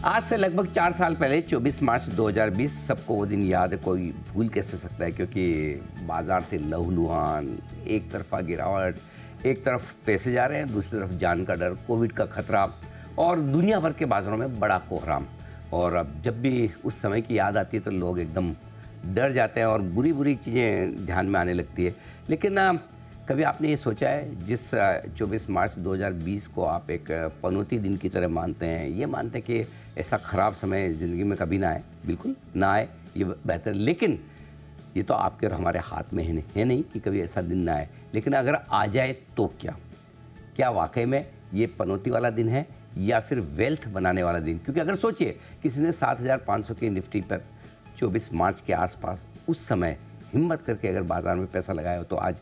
आज से लगभग 4 साल पहले 24 मार्च 2020 सबको वो दिन याद है, कोई भूल कैसे सकता है, क्योंकि बाजार थे लहूलुहान, एक तरफा गिरावट, एक तरफ पैसे जा रहे हैं, दूसरी तरफ जान का डर, कोविड का खतरा और दुनिया भर के बाजारों में बड़ा कोहराम। और अब जब भी उस समय की याद आती है तो लोग एकदम डर जाते हैं और बुरी बुरी चीज़ें ध्यान में आने लगती है। लेकिन कभी आपने ये सोचा है, जिस 24 मार्च 2020 को आप एक पनौती दिन की तरह मानते हैं, ये मानते हैं कि ऐसा ख़राब समय ज़िंदगी में कभी ना आए, बिल्कुल ना आए, ये बेहतर। लेकिन ये तो आपके और हमारे हाथ में है नहीं कि कभी ऐसा दिन ना आए, लेकिन अगर आ जाए तो क्या वाकई में ये पनौती वाला दिन है या फिर वेल्थ बनाने वाला दिन? क्योंकि अगर सोचिए, किसी ने 7,500 की निफ्टी पर 24 मार्च के आसपास उस समय हिम्मत करके अगर बाज़ार में पैसा लगाया हो तो आज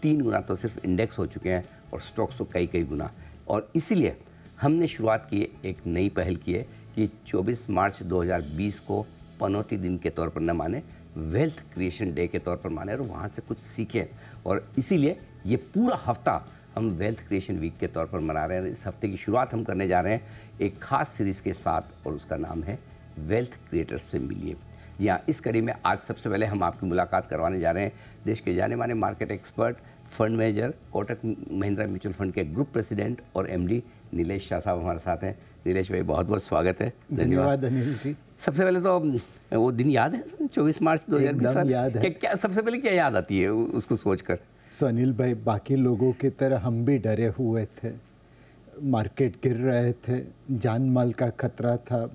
3 गुना तो सिर्फ इंडेक्स हो चुके हैं और स्टॉक्स तो कई गुना। और इसीलिए हमने शुरुआत की, एक नई पहल की है कि 24 मार्च 2020 को पनौती दिन के तौर पर न माने, वेल्थ क्रिएशन डे के तौर पर माने और वहाँ से कुछ सीखें। और इसीलिए ये पूरा हफ्ता हम वेल्थ क्रिएशन वीक के तौर पर मना रहे हैं। इस हफ्ते की शुरुआत हम करने जा रहे हैं एक खास सीरीज़ के साथ और उसका नाम है वेल्थ क्रिएटर्स से मिलिए। जी हाँ, इस कड़ी में आज सबसे पहले हम आपकी मुलाकात करवाने जा रहे हैं देश के जाने माने market expert, fund manager, Kotak Mahindra mutual fund के ग्रुप प्रेसिडेंट और एमडी नीलेश शाह साहब हमारे साथ हैं। नीलेश भाई, बहुत बहुत स्वागत है। धन्यवाद अनिल जी। सबसे पहले तो वो दिन याद है 24 मार्च 2020? याद है। क्या सबसे पहले क्या याद आती है उसको सोचकर? सो अनिल भाई, बाकी लोगों की तरह हम भी डरे हुए थे, मार्केट गिर रहे थे, जान माल का खतरा था,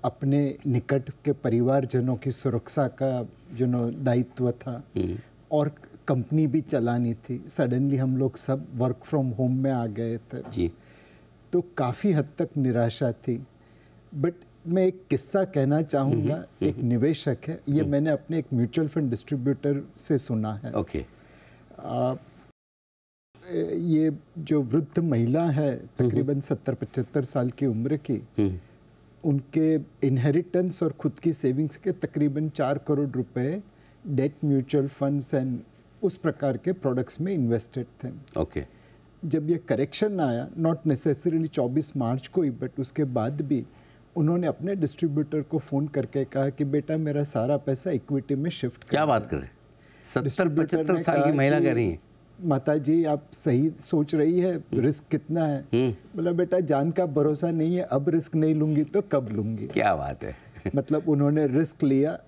अपने निकट के परिवारजनों की सुरक्षा का दायित्व था और कंपनी भी चलानी थी। सडनली हम लोग सब वर्क फ्रॉम होम में आ गए थे जी। तो काफ़ी हद तक निराशा थी। बट मैं एक किस्सा कहना चाहूँगा। एक निवेशक है, ये मैंने अपने एक म्यूचुअल फंड डिस्ट्रीब्यूटर से सुना है। ओके। ये जो वृद्ध महिला है, तकरीबन 70-75 साल की उम्र की, उनके इनहेरिटेंस और खुद की सेविंग्स के तकरीबन 4 करोड़ रुपए डेट म्यूचुअल फंड्स एंड उस प्रकार के प्रोडक्ट्स में इन्वेस्टेड थे। ओके। जब ये करेक्शन आया, नॉट नेसेसरीली 24 मार्च को ही, बट उसके बाद भी उन्होंने अपने डिस्ट्रीब्यूटर को फ़ोन करके कहा कि बेटा मेरा सारा पैसा इक्विटी में शिफ्ट कर। क्या बात कर रहे हैं? 70-75 साल की महिला कह रही है। माता जी आप सही सोच रही है, रिस्क कितना है? बोला बेटा जान का भरोसा नहीं है, अब रिस्क नहीं लूंगी तो कब लूंगी। क्या बात है। मतलब उन्होंने रिस्क लिया,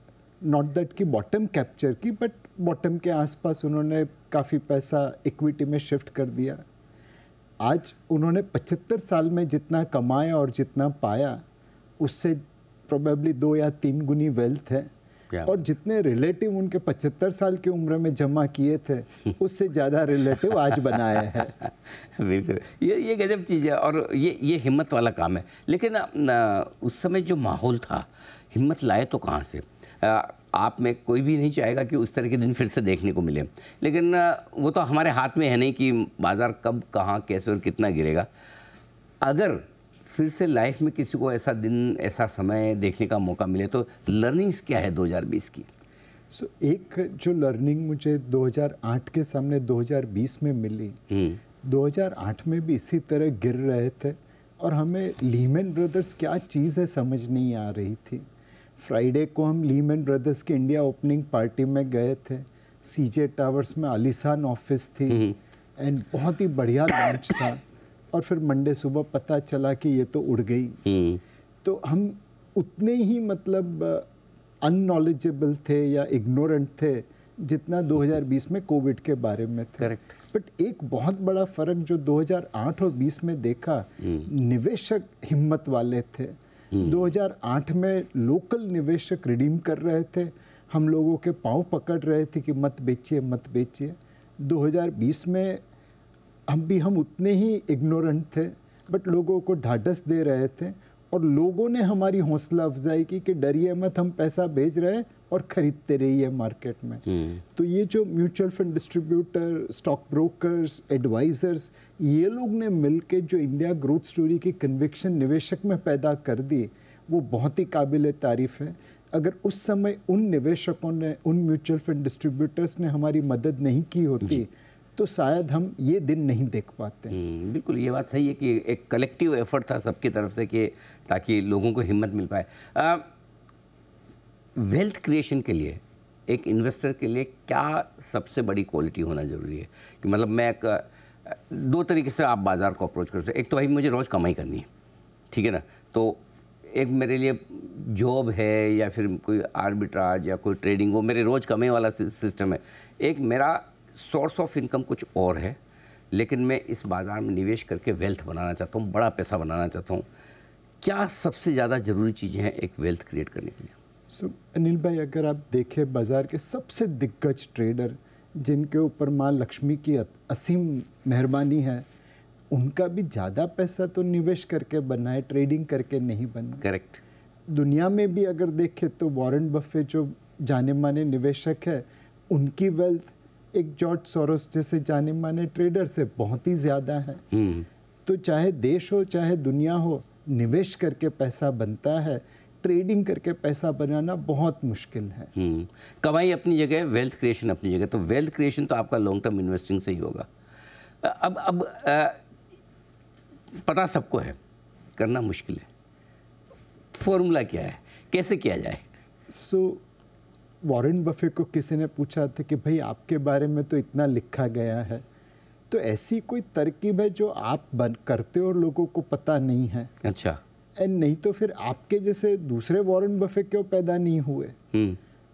नॉट दैट कि बॉटम कैप्चर की, बट बॉटम के आसपास उन्होंने काफ़ी पैसा इक्विटी में शिफ्ट कर दिया। आज उन्होंने 75 साल में जितना कमाया और जितना पाया उससे प्रोबेबली 2 या 3 गुनी वेल्थ है। और जितने रिलेटिव उनके 75 साल की उम्र में जमा किए थे उससे ज़्यादा रिलेटिव आज बनाए हैं। बिल्कुल, ये गजब चीज़ है और ये हिम्मत वाला काम है। लेकिन उस समय जो माहौल था, हिम्मत लाए तो कहाँ से? आप में कोई भी नहीं चाहेगा कि उस तरह के दिन फिर से देखने को मिले, लेकिन वो तो हमारे हाथ में है नहीं कि बाज़ार कब, कहाँ, कैसे और कितना गिरेगा। अगर फिर से लाइफ में किसी को ऐसा दिन, ऐसा समय देखने का मौका मिले तो लर्निंग्स क्या है 2020 की? एक जो लर्निंग मुझे 2008 के सामने 2020 में मिली, 2008 में भी इसी तरह गिर रहे थे और हमें लीमैन ब्रदर्स क्या चीज़ है समझ नहीं आ रही थी। फ्राइडे को हम लीमैन ब्रदर्स की इंडिया ओपनिंग पार्टी में गए थे। सीजे टावर्स में आलीशान ऑफिस थी एंड बहुत ही बढ़िया लॉन्च था। और फिर मंडे सुबह पता चला कि ये तो उड़ गई। तो हम उतने ही मतलब अननॉलेजेबल थे या इग्नोरेंट थे जितना 2020 में कोविड के बारे में थे। करेक्ट। बट एक बहुत बड़ा फ़र्क जो 2008 और 20 में देखा, निवेशक हिम्मत वाले थे। 2008 में लोकल निवेशक रिडीम कर रहे थे, हम लोगों के पांव पकड़ रहे थे कि मत बेचिए मत बेचिए। 2020 में हम उतने ही इग्नोरेंट थे, बट लोगों को ढाढ़स दे रहे थे और लोगों ने हमारी हौसला अफजाई की कि डरिए मत, हम पैसा भेज रहे हैं और ख़रीदते रहिए मार्केट में। तो ये जो mutual fund distributor, stock brokers, advisers, ये लोग ने मिलके जो इंडिया ग्रोथ स्टोरी की कन्विक्शन निवेशक में पैदा कर दी, वो बहुत ही काबिल तारीफ़ है। अगर उस समय उन निवेशकों ने, उन म्यूचुअल फंड डिस्ट्रीब्यूटर्स ने हमारी मदद नहीं की होती तो शायद हम ये दिन नहीं देख पाते। बिल्कुल, ये बात सही है कि एक कलेक्टिव एफर्ट था सबकी तरफ से कि ताकि लोगों को हिम्मत मिल पाए। वेल्थ क्रिएशन के लिए एक इन्वेस्टर के लिए क्या सबसे बड़ी क्वालिटी होना ज़रूरी है? कि मतलब मैं दो तरीके से आप बाज़ार को अप्रोच कर सकते। एक तो भाई मुझे रोज़ कमाई करनी है, ठीक है ना, तो एक मेरे लिए जॉब है या फिर कोई आर्बिट्राज या कोई ट्रेडिंग, वो मेरे रोज़ कमाई वाला सिस्टम है। एक मेरा सोर्स ऑफ इनकम कुछ और है, लेकिन मैं इस बाज़ार में निवेश करके वेल्थ बनाना चाहता हूँ, बड़ा पैसा बनाना चाहता हूँ। क्या सबसे ज़्यादा ज़रूरी चीज़ें हैं एक वेल्थ क्रिएट करने के लिए? अनिल भाई, अगर आप देखें बाज़ार के सबसे दिग्गज ट्रेडर जिनके ऊपर माँ लक्ष्मी की असीम मेहरबानी है, उनका भी ज़्यादा पैसा तो निवेश करके बना है, ट्रेडिंग करके नहीं बना। करेक्ट। दुनिया में भी अगर देखें तो वॉरेन बफे जो जाने माने निवेशक है, उनकी वेल्थ एक जॉर्ज सोरोस जैसे जाने माने ट्रेडर से बहुत ही ज़्यादा है। तो चाहे देश हो चाहे दुनिया हो, निवेश करके पैसा बनता है, ट्रेडिंग करके पैसा बनाना बहुत मुश्किल है। कमाई अपनी जगह, वेल्थ क्रिएशन अपनी जगह। तो वेल्थ क्रिएशन तो आपका लॉन्ग टर्म इन्वेस्टिंग से ही होगा। अब पता सबको है, करना मुश्किल है। फॉर्मूला क्या है, कैसे किया जाए? वॉरेन बफे को किसी ने पूछा था कि भाई आपके बारे में तो इतना लिखा गया है, तो ऐसी कोई तरकीब है जो आप करते हो और लोगों को पता नहीं है? अच्छा। नहीं तो फिर आपके जैसे दूसरे वॉरेन बफे क्यों पैदा नहीं हुए?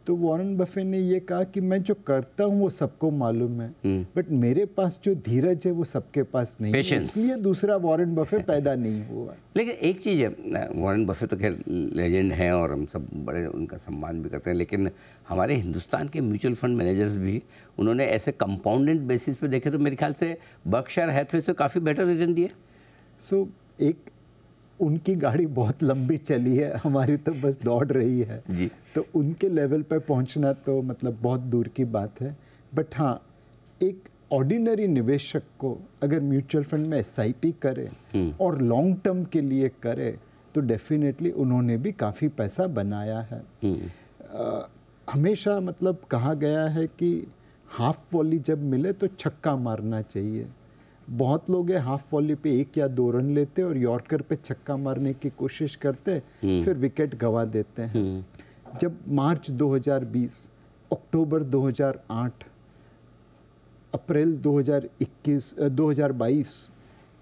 तो वॉरेन बफे ने ये कहा कि मैं जो करता हूँ वो सबको मालूम है, बट मेरे पास जो धीरज है वो सबके पास नहीं है, इसलिए दूसरा वॉरेन बफे पैदा नहीं हुआ। लेकिन एक चीज़ है, वॉरेन बफे तो खैर लेजेंड हैं और हम सब बड़े उनका सम्मान भी करते हैं, लेकिन हमारे हिंदुस्तान के म्यूचुअल फंड मैनेजर्स भी उन्होंने ऐसे कंपाउंडेड बेसिस पे देखे तो मेरे ख्याल से बर्कशायर हैथवे से काफ़ी बेटर रिटर्न दिए। एक उनकी गाड़ी बहुत लंबी चली है, हमारी तो बस दौड़ रही है जी। तो उनके लेवल पर पहुंचना तो मतलब बहुत दूर की बात है। बट हाँ, एक ऑर्डिनरी निवेशक को अगर म्यूचुअल फंड में SIP करे और लॉन्ग टर्म के लिए करे तो डेफिनेटली उन्होंने भी काफ़ी पैसा बनाया है। हमेशा मतलब कहा गया है कि हाफ वॉली जब मिले तो छक्का मारना चाहिए। बहुत लोग हैं हाफ वॉली पे 1 या 2 रन लेते और यॉर्कर पे छक्का मारने की कोशिश करते, फिर विकेट गंवा देते हैं। जब मार्च 2020, अक्टूबर 2008, अप्रैल 2022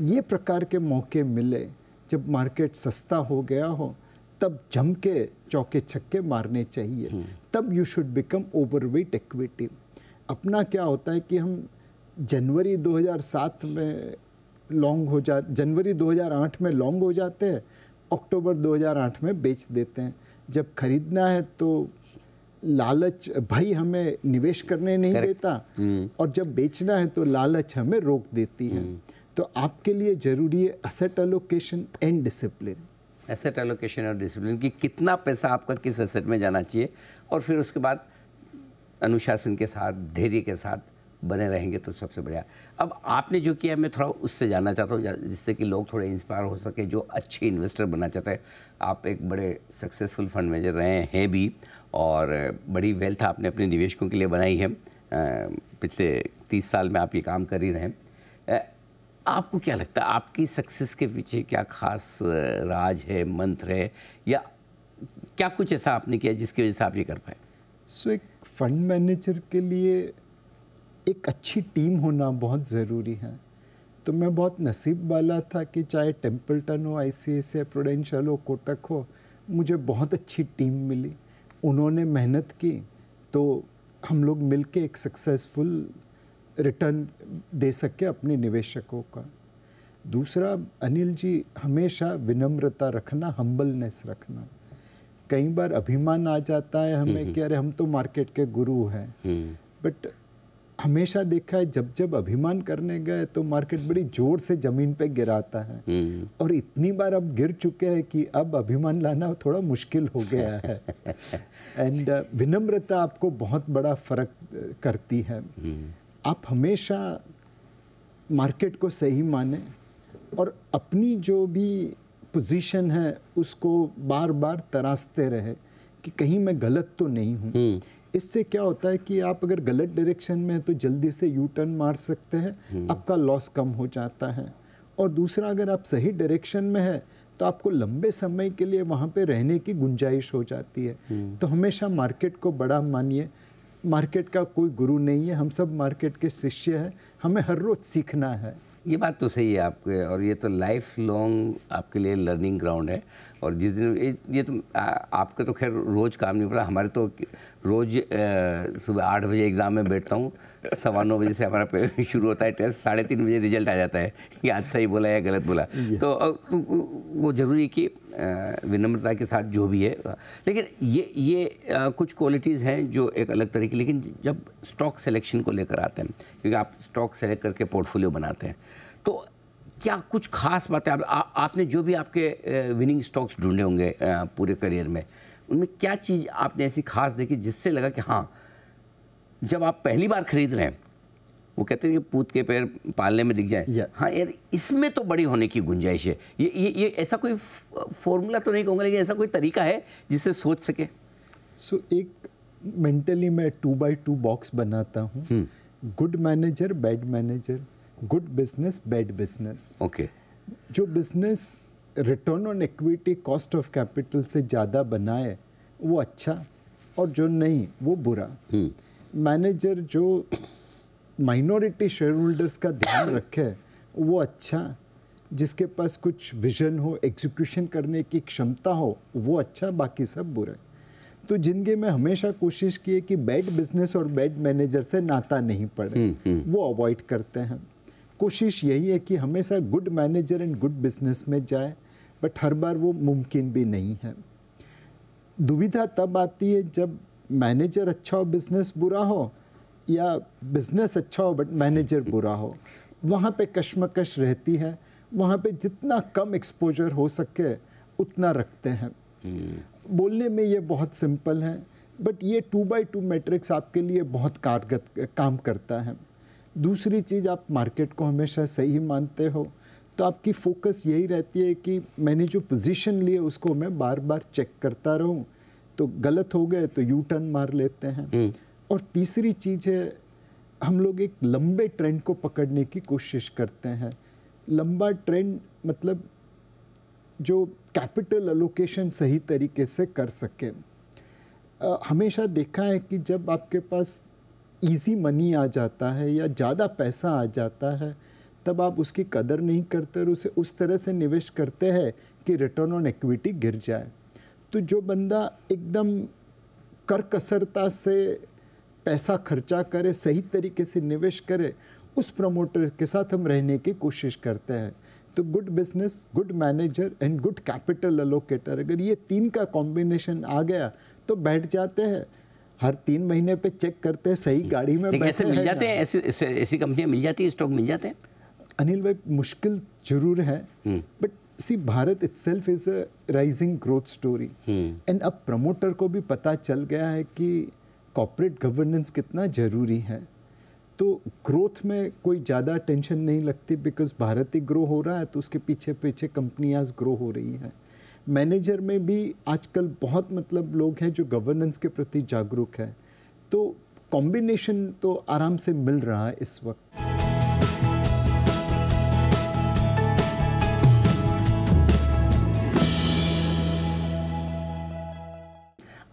ये प्रकार के मौके मिले, जब मार्केट सस्ता हो गया हो, तब जम के चौके छक्के मारने चाहिए। तब you should become overweight equity. अपना क्या होता है कि हम जनवरी 2007 में लॉन्ग हो जा जनवरी 2008 में लॉन्ग हो जाते हैं, अक्टूबर 2008 में बेच देते हैं। जब खरीदना है तो लालच भाई हमें निवेश करने नहीं देता, और जब बेचना है तो लालच हमें रोक देती है। तो आपके लिए ज़रूरी है asset allocation and discipline. Asset allocation और डिसिप्लिन कि कितना पैसा आपका किस एसेट में जाना चाहिए, और फिर उसके बाद अनुशासन के साथ, धैर्य के साथ बने रहेंगे तो सबसे बढ़िया। अब आपने जो किया मैं थोड़ा उससे जानना चाहता हूँ, जिससे कि लोग थोड़े इंस्पायर हो सके जो अच्छे इन्वेस्टर बनना चाहते हैं। आप एक बड़े सक्सेसफुल फंड मैनेजर रहे हैं भी, और बड़ी वेल्थ आपने अपने निवेशकों के लिए बनाई है। पिछले 30 साल में आप ये काम कर ही रहे हैं। आपको क्या लगता है आपकी सक्सेस के पीछे क्या खास राज है, मंत्र है, या क्या कुछ ऐसा आपने किया जिसकी वजह से आप ये कर पाए? एक फंड मैनेजर के लिए एक अच्छी टीम होना बहुत ज़रूरी है। तो मैं बहुत नसीब वाला था कि चाहे टेम्पल्टन हो, ICICI प्रूडेंशियल हो, कोटक हो, मुझे बहुत अच्छी टीम मिली। उन्होंने मेहनत की तो हम लोग मिलके एक सक्सेसफुल रिटर्न दे सके अपने निवेशकों का। दूसरा अनिल जी, हमेशा विनम्रता रखना, हम्बलनेस रखना। कई बार अभिमान आ जाता है हमें कि अरे हम तो मार्केट के गुरु हैं, बट हमेशा देखा है जब जब अभिमान करने गए तो मार्केट बड़ी जोर से जमीन पे गिराता है, और इतनी बार अब गिर चुके हैं कि अब अभिमान लाना थोड़ा मुश्किल हो गया है। एंड विनम्रता आपको बहुत बड़ा फर्क करती है। आप हमेशा मार्केट को सही माने और अपनी जो भी पोजीशन है उसको बार बार तराशते रहे कि कहीं मैं गलत तो नहीं हूँ। इससे क्या होता है कि आप अगर गलत डायरेक्शन में हैं तो जल्दी से यू टर्न मार सकते हैं, आपका लॉस कम हो जाता है। और दूसरा, अगर आप सही डायरेक्शन में है तो आपको लंबे समय के लिए वहाँ पे रहने की गुंजाइश हो जाती है। तो हमेशा मार्केट को बड़ा मानिए, मार्केट का कोई गुरु नहीं है, हम सब मार्केट के शिष्य हैं, हमें हर रोज़ सीखना है। ये बात तो सही है आपके, और ये तो लाइफ लॉन्ग आपके लिए लर्निंग ग्राउंड है। और जिस दिन ये तो आपका तो खैर रोज़ काम नहीं पड़ा, हमारे तो रोज़ सुबह 8 बजे एग्ज़ाम में बैठता हूँ, 9:15 बजे से हमारा शुरू होता है टेस्ट, 3:30 बजे रिजल्ट आ जाता है कि आज सही बोला या गलत बोला। तो वो ज़रूरी है कि विनम्रता के साथ जो भी है। लेकिन ये कुछ क्वालिटीज़ हैं जो एक अलग तरह की, लेकिन जब स्टॉक सिलेक्शन को लेकर आते हैं, क्योंकि आप स्टॉक सेलेक्ट करके पोर्टफोलियो बनाते हैं, तो क्या कुछ खास बातें आपने जो भी आपके विनिंग स्टॉक्स ढूंढे होंगे पूरे करियर में, उनमें क्या चीज़ आपने ऐसी खास देखी जिससे लगा कि हाँ, जब आप पहली बार खरीद रहे हैं, वो कहते हैं कि पूत के पैर पालने में दिख जाए, हाँ यार इसमें तो बड़ी होने की गुंजाइश है। ये ऐसा कोई फॉर्मूला तो नहीं कहूँगा, लेकिन ऐसा कोई तरीका है जिससे सोच सके? एक मेंटली मैं 2x2 बॉक्स बनाता हूँ, good manager, bad manager, good business, bad business. Okay. जो business return on equity, cost of capital से ज़्यादा बनाए वो अच्छा, और जो नहीं वो बुरा। मैनेजर जो माइनॉरिटी शेयर होल्डर्स का ध्यान रखे वो अच्छा, जिसके पास कुछ विजन हो, एग्जीक्यूशन करने की क्षमता हो वो अच्छा, बाकी सब बुरा। तो जिंदगी में हमेशा कोशिश की है कि बैड बिजनेस और बैड मैनेजर से नाता नहीं पड़े, वो अवॉइड करते हैं। कोशिश यही है कि हमेशा good manager and good business में जाए, बट हर बार वो मुमकिन भी नहीं है। दुविधा तब आती है जब मैनेजर अच्छा हो बिजनेस बुरा हो, या बिजनेस अच्छा हो बट मैनेजर बुरा हो, वहाँ पे कश्मकश रहती है। वहाँ पे जितना कम एक्सपोजर हो सके उतना रखते हैं। बोलने में ये बहुत सिंपल है, बट ये 2x2 मैट्रिक्स आपके लिए बहुत कारगर काम करता है। दूसरी चीज़, आप मार्केट को हमेशा सही मानते हो तो आपकी फोकस यही रहती है कि मैंने जो पोजीशन ली है उसको मैं बार बार चेक करता रहूं, तो गलत हो गए तो यू टर्न मार लेते हैं। और तीसरी चीज़ है, हम लोग एक लंबे ट्रेंड को पकड़ने की कोशिश करते हैं। लंबा ट्रेंड मतलब जो कैपिटल एलोकेशन सही तरीके से कर सके। हमेशा देखा है कि जब आपके पास इजी मनी आ जाता है या ज़्यादा पैसा आ जाता है, तब आप उसकी कदर नहीं करते और उसे उस तरह से निवेश करते हैं कि रिटर्न ऑन इक्विटी गिर जाए। तो जो बंदा एकदम करकसरता से पैसा खर्चा करे, सही तरीके से निवेश करे, उस प्रमोटर के साथ हम रहने की कोशिश करते हैं। तो good business, good manager and good capital allocator, अगर ये तीन का कॉम्बिनेशन आ गया तो बैठ जाते हैं। हर 3 महीने पे चेक करते हैं सही गाड़ी में बैठे ऐसे मिल जाते हैं, ऐसी कंपनियां मिल जाती है, स्टॉक मिल जाते हैं? अनिल भाई, मुश्किल जरूर है, but see Bharat itself is a rising growth story. And अब प्रमोटर को भी पता चल गया है कि कॉर्पोरेट गवर्नेंस कितना ज़रूरी है। तो ग्रोथ में कोई ज़्यादा टेंशन नहीं लगती, बिकॉज भारत ही ग्रो हो रहा है तो उसके पीछे पीछे कंपनियाँ ग्रो हो रही हैं। मैनेजर में भी आजकल बहुत मतलब लोग हैं जो गवर्नेंस के प्रति जागरूक है। तो कॉम्बिनेशन तो आराम से मिल रहा है इस वक्त।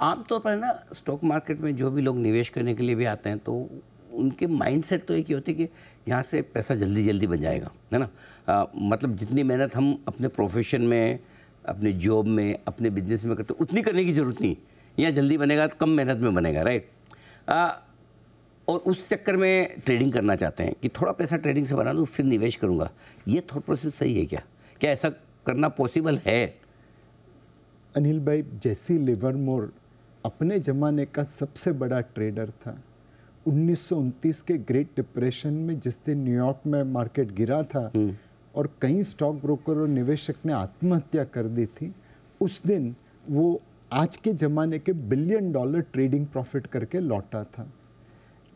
आमतौर पर ना स्टॉक मार्केट में जो भी लोग निवेश करने के लिए भी आते हैं, तो उनके माइंडसेट तो एक ही होती है कि यहाँ से पैसा जल्दी जल्दी बन जाएगा, है ना। मतलब जितनी मेहनत हम अपने प्रोफेशन में, अपने जॉब में, अपने बिजनेस में करते उतनी करने की ज़रूरत नहीं, यहाँ जल्दी बनेगा तो कम मेहनत में बनेगा, राइट। और उस चक्कर में ट्रेडिंग करना चाहते हैं कि थोड़ा पैसा ट्रेडिंग से बना दूँ फिर निवेश करूँगा। ये थॉट प्रोसेस सही है क्या? क्या ऐसा करना पॉसिबल है? अनिल भाई, जेसी लिवरमोर अपने ज़माने का सबसे बड़ा ट्रेडर था। 1929 के ग्रेट डिप्रेशन में जिस दिन न्यूयॉर्क में मार्केट गिरा था और कई स्टॉक ब्रोकर और निवेशक ने आत्महत्या कर दी थी, उस दिन वो आज के ज़माने के $1 बिलियन ट्रेडिंग प्रॉफिट करके लौटा था।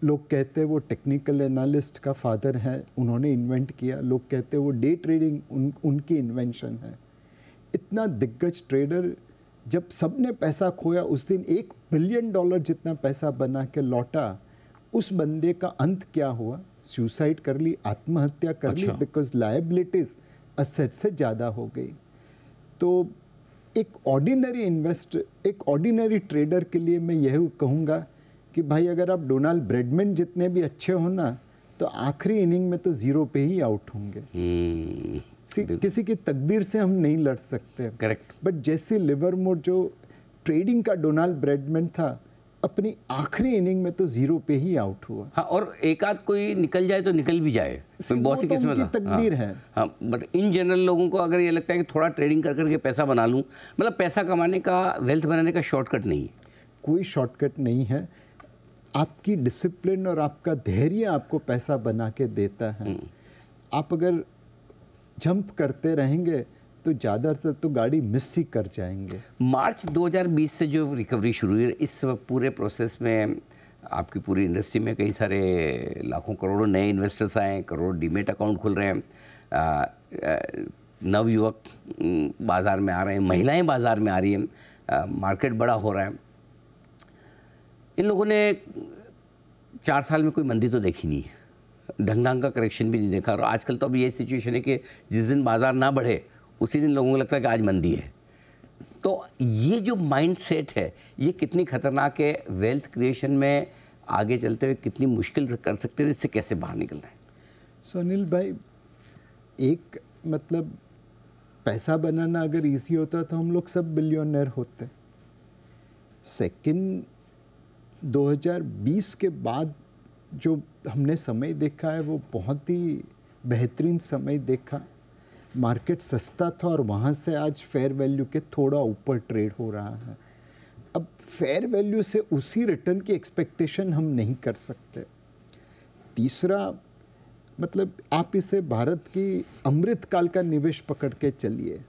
लोग कहते हैं वो टेक्निकल एनालिस्ट का फादर है, उन्होंने इन्वेंट किया। लोग कहते हैं वो डे ट्रेडिंग उनकी इन्वेंशन है। इतना दिग्गज ट्रेडर जब सबने पैसा खोया उस दिन $1 बिलियन जितना पैसा बना के लौटा, उस बंदे का अंत क्या हुआ? सुसाइड कर ली, आत्महत्या कर ली, बिकॉज लायबिलिटीज असेट से ज़्यादा हो गई। तो एक ऑर्डिनरी ट्रेडर के लिए मैं यही कहूँगा कि भाई अगर आप डोनाल्ड ब्रेडमैन जितने भी अच्छे हो ना, तो आखिरी इनिंग में तो 0 पे ही आउट होंगे। किसी की तकदीर से हम नहीं लड़ सकते। करेक्ट। बट जैसे लिवरमोर जो ट्रेडिंग का डोनाल्ड ब्रेडमैन था, अपनी आखिरी इनिंग में तो 0 पे ही आउट हुआ। हाँ, और एक आध कोई निकल जाए तो निकल भी जाए, बहुत ही किस्मत है, तकदीर है। हाँ, बट इन जनरल लोगों को अगर ये लगता है कि थोड़ा ट्रेडिंग कर करके पैसा बना लूँ, मतलब पैसा कमाने का, वेल्थ बनाने का शॉर्टकट नहीं है। कोई शॉर्टकट नहीं है। आपकी डिसिप्लिन और आपका धैर्य आपको पैसा बना के देता है। आप अगर जंप करते रहेंगे तो ज़्यादातर तो गाड़ी मिस ही कर जाएंगे। मार्च 2020 से जो रिकवरी शुरू हुई, इस पूरे प्रोसेस में आपकी पूरी इंडस्ट्री में कई सारे लाखों करोड़ों नए इन्वेस्टर्स आए, करोड़ों डीमेट अकाउंट खुल रहे हैं, नवयुवक बाज़ार में आ रहे हैं, महिलाएं बाज़ार में आ रही हैं, मार्केट बड़ा हो रहा है। इन लोगों ने 4 साल में कोई मंदी तो देखी नहीं है, ढंग का करेक्शन भी नहीं देखा। और आजकल तो अभी ये सिचुएशन है कि जिस दिन बाज़ार ना बढ़े उसी दिन लोगों को लगता है कि आज मंदी है। तो ये जो माइंड सेट है, ये कितनी खतरनाक है, वेल्थ क्रिएशन में आगे चलते हुए कितनी मुश्किल कर सकते हैं, इससे कैसे बाहर निकलना है? सो अनिल भाई, एक मतलब पैसा बनाना अगर इजी होता तो हम लोग सब बिलियनर होते। सेकंड 2020 के बाद जो हमने समय देखा है वो बहुत ही बेहतरीन समय देखा। मार्केट सस्ता था और वहाँ से आज फेयर वैल्यू के थोड़ा ऊपर ट्रेड हो रहा है। अब फेयर वैल्यू से उसी रिटर्न की एक्सपेक्टेशन हम नहीं कर सकते। तीसरा मतलब आप इसे भारत की अमृतकाल का निवेश पकड़ के चलिए।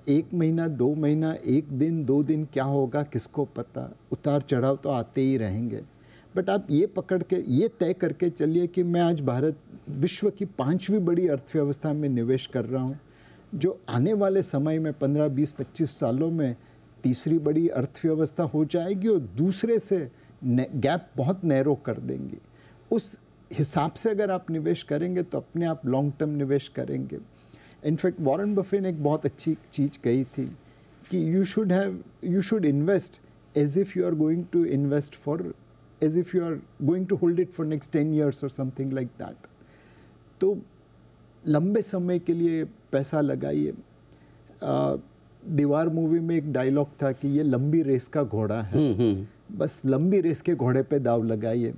1 महीना 2 महीना, 1 दिन 2 दिन क्या होगा किसको पता, उतार चढ़ाव तो आते ही रहेंगे। बट आप ये पकड़ के ये तय करके चलिए कि मैं आज भारत विश्व की 5वीं बड़ी अर्थव्यवस्था में निवेश कर रहा हूँ, जो आने वाले समय में 15, 20, 25 सालों में तीसरी बड़ी अर्थव्यवस्था हो जाएगी और दूसरे से गैप बहुत नैरो कर देंगी। उस हिसाब से अगर आप निवेश करेंगे तो अपने आप लॉन्ग टर्म निवेश करेंगे। इनफैक्ट वॉरेन बफे ने एक बहुत अच्छी चीज़ कही थी कि you should invest as if you are going to invest for, as if you are going to hold it for next 10 years और समथिंग लाइक दैट। तो लंबे समय के लिए पैसा लगाइए। दीवार मूवी में एक डायलॉग था कि ये लंबी रेस का घोड़ा है, बस लंबी रेस के घोड़े पे दाव लगाइए।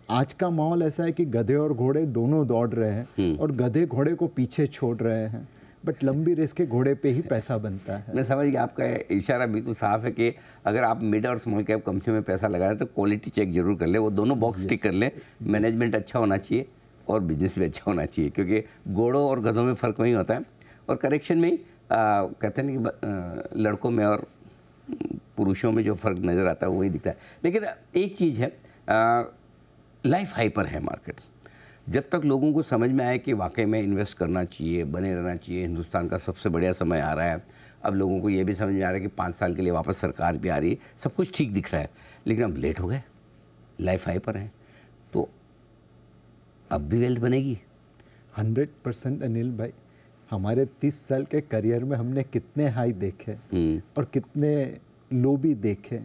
आज का माहौल ऐसा है कि गधे और घोड़े दोनों दौड़ रहे हैं और गधे घोड़े को पीछे छोड़ रहे हैं, बट लंबी रेस के घोड़े पे ही पैसा बनता है। मैं समझ गया, आपका इशारा बिल्कुल साफ है कि अगर आप मिड और स्मॉल कैप कंपनी में पैसा लगा रहे हैं तो क्वालिटी चेक जरूर कर ले, वो दोनों बॉक्स टिक कर ले। मैनेजमेंट अच्छा होना चाहिए और बिजनेस भी अच्छा होना चाहिए, क्योंकि घोड़ों और गधों में फ़र्क वही होता है। और करेक्शन में कहते हैं कि लड़कों में और पुरुषों में जो फ़र्क नज़र आता है वही दिखता है। लेकिन एक चीज़ है, लाइफ हाइपर है मार्केट। जब तक लोगों को समझ में आए कि वाकई में इन्वेस्ट करना चाहिए, बने रहना चाहिए, हिंदुस्तान का सबसे बढ़िया समय आ रहा है। अब लोगों को ये भी समझ में आ रहा है कि 5 साल के लिए वापस सरकार भी आ रही है, सब कुछ ठीक दिख रहा है, लेकिन अब लेट हो गए, लाइफ हाइपर है, तो अब भी वेल्थ बनेगी? 100% अनिल भाई, हमारे 30 साल के करियर में हमने कितने हाई देखे और कितने लो भी देखे।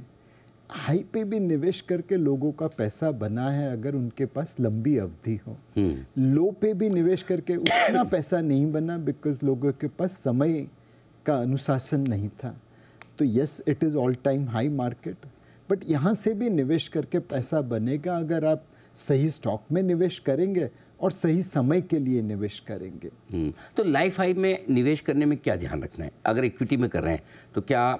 हाई पे भी निवेश करके लोगों का पैसा बना है अगर उनके पास लंबी अवधि हो। लो पे भी निवेश करके उतना पैसा नहीं बना बिकॉज लोगों के पास समय का अनुशासन नहीं था। तो yes, it is all time high market, but यहाँ से भी निवेश करके पैसा बनेगा अगर आप सही स्टॉक में निवेश करेंगे और सही समय के लिए निवेश करेंगे। तो लाइफ हाई में निवेश करने में क्या ध्यान रखना है? अगर इक्विटी में कर रहे हैं तो क्या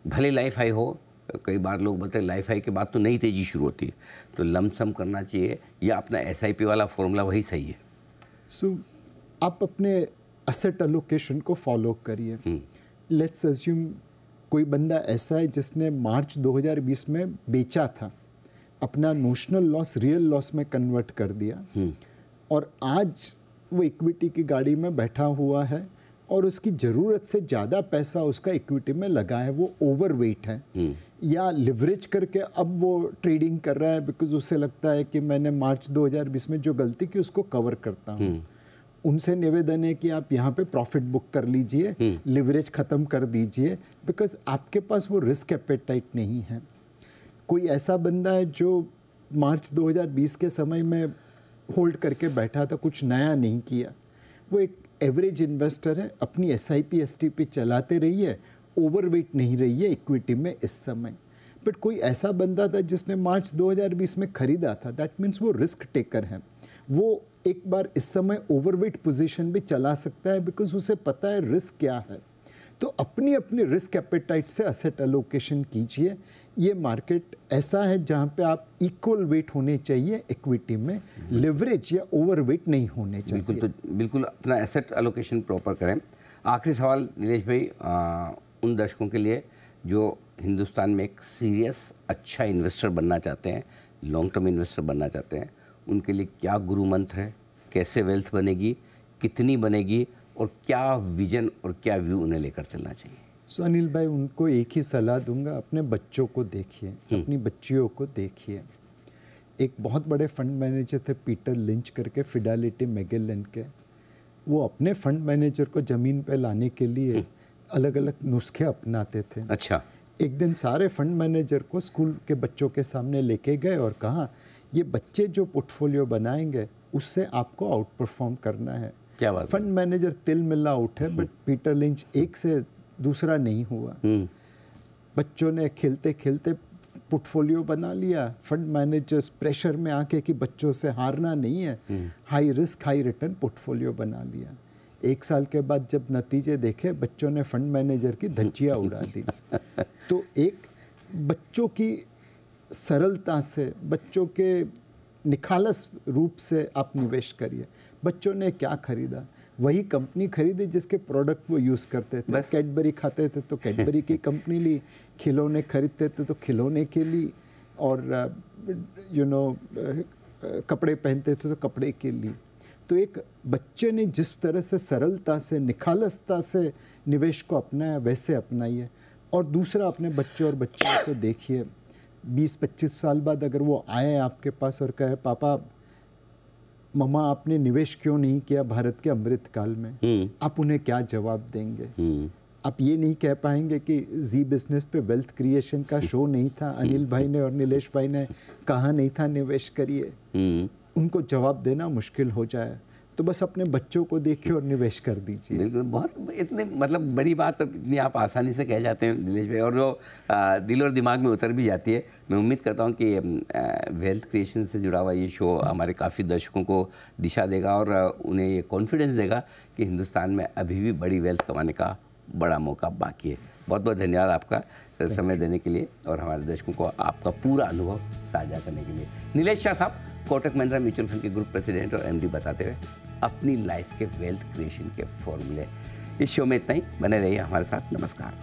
भले लाइफ हाई हो, कई बार लोग बोलते हैं लाइफ हाई के बाद तो नई तेज़ी शुरू होती है, तो लमसम करना चाहिए या अपना SIP वाला फॉर्मूला वही सही है? आप अपने असेट एलोकेशन को फॉलो करिए। लेट्स अज्यूम कोई बंदा ऐसा है जिसने मार्च 2020 में बेचा था, अपना नोशनल लॉस रियल लॉस में कन्वर्ट कर दिया और आज वो इक्विटी की गाड़ी में बैठा हुआ है और उसकी ज़रूरत से ज़्यादा पैसा उसका इक्विटी में लगा है, वो ओवरवेट है या लिवरेज करके अब वो ट्रेडिंग कर रहा है बिकॉज उसे लगता है कि मैंने मार्च 2020 में जो गलती की उसको कवर करता हूँ। उनसे निवेदन है कि आप यहाँ पे प्रॉफिट बुक कर लीजिए, लिवरेज ख़त्म कर दीजिए, बिकॉज आपके पास वो रिस्क एपेटाइट नहीं है। कोई ऐसा बंदा है जो मार्च 2020 के समय में होल्ड करके बैठा था, कुछ नया नहीं किया, वो एक एवरेज इन्वेस्टर है, अपनी SIP STP चलाते रहिए, ओवरवेट नहीं रही है इक्विटी में इस समय। बट कोई ऐसा बंदा था जिसने मार्च 2020 में खरीदा था, दैट मीन्स वो रिस्क टेकर है, वो एक बार इस समय ओवरवेट पोजीशन भी चला सकता है बिकॉज उसे पता है रिस्क क्या है। तो अपनी अपनी रिस्क एपेटाइट से असेट एलोकेशन कीजिए। ये मार्केट ऐसा है जहाँ पे आप इक्वल वेट होने चाहिए इक्विटी में, लिवरेज या ओवरवेट नहीं होने चाहिए। बिल्कुल अपना एसेट एलोकेशन प्रॉपर करें। आखिरी सवाल नीलेश भाई, उन दर्शकों के लिए जो हिंदुस्तान में एक सीरियस अच्छा इन्वेस्टर बनना चाहते हैं, लॉन्ग टर्म इन्वेस्टर बनना चाहते हैं, उनके लिए क्या गुरु मंत्र है, कैसे वेल्थ बनेगी, कितनी बनेगी और क्या विजन और क्या व्यू उन्हें लेकर चलना चाहिए? सो अनिल भाई, उनको एक ही सलाह दूंगा, अपने बच्चों को देखिए, अपनी बच्चियों को देखिए। एक बहुत बड़े फंड मैनेजर थे पीटर लिंच करके, फिडेलिटी मैगेलन के, वो अपने फंड मैनेजर को ज़मीन पे लाने के लिए अलग अलग नुस्खे अपनाते थे। अच्छा। एक दिन सारे फंड मैनेजर को स्कूल के बच्चों के सामने लेके गए और कहा, ये बच्चे जो पोर्टफोलियो बनाएंगे उससे आपको आउट परफॉर्म करना है। क्या बात। फंड मैनेजर तिल मिला उठे, बट पीटर लिंच एक से दूसरा नहीं हुआ। बच्चों ने खेलते खेलते पोर्टफोलियो बना लिया। फंड मैनेजर्स प्रेशर में आके कि बच्चों से हारना नहीं है, high risk high return portfolio बना लिया। 1 साल के बाद जब नतीजे देखे, बच्चों ने फंड मैनेजर की धज्जियाँ उड़ा दी। तो एक बच्चों की सरलता से, बच्चों के निखालस रूप से आप निवेश करिए। बच्चों ने क्या खरीदा? वही कंपनी खरीदी जिसके प्रोडक्ट वो यूज़ करते थे। कैडबरी खाते थे तो कैडबरी की कंपनी ली, खिलौने खरीदते थे तो खिलौने के ली, और कपड़े पहनते थे तो कपड़े के लिए। तो एक बच्चे ने जिस तरह से सरलता से, निखालसता से निवेश को अपनाया, वैसे अपनाइए। और दूसरा, अपने बच्चों और बच्चियों को देखिए, 20-25 साल बाद अगर वो आए आपके पास और कहे, पापा मम्मा आपने निवेश क्यों नहीं किया भारत के अमृतकाल में, आप उन्हें क्या जवाब देंगे? आप ये नहीं कह पाएंगे कि जी बिजनेस पे वेल्थ क्रिएशन का शो नहीं था, अनिल भाई ने और नीलेश भाई ने कहा नहीं था निवेश करिए। उनको जवाब देना मुश्किल हो जाए। तो बस अपने बच्चों को देखिए और निवेश कर दीजिए। बिल्कुल, बहुत इतने मतलब बड़ी बात इतनी आप आसानी से कह जाते हैं नीलेश भाई, और जो दिल और दिमाग में उतर भी जाती है। मैं उम्मीद करता हूं कि वेल्थ क्रिएशन से जुड़ा हुआ ये शो हमारे काफ़ी दर्शकों को दिशा देगा और उन्हें ये कॉन्फिडेंस देगा कि हिंदुस्तान में अभी भी बड़ी वेल्थ कमाने का बड़ा मौका बाकी है। बहुत बहुत धन्यवाद आपका समय देने के लिए और हमारे दर्शकों को आपका पूरा अनुभव साझा करने के लिए। नीलेश शाह साहब, कोटक महिंद्रा म्यूचुअल फंड के ग्रुप प्रेसिडेंट और MD बताते हुए अपनी लाइफ के वेल्थ क्रिएशन के फॉर्मूले। इस शो में इतना ही, बने रहिए हमारे साथ। नमस्कार।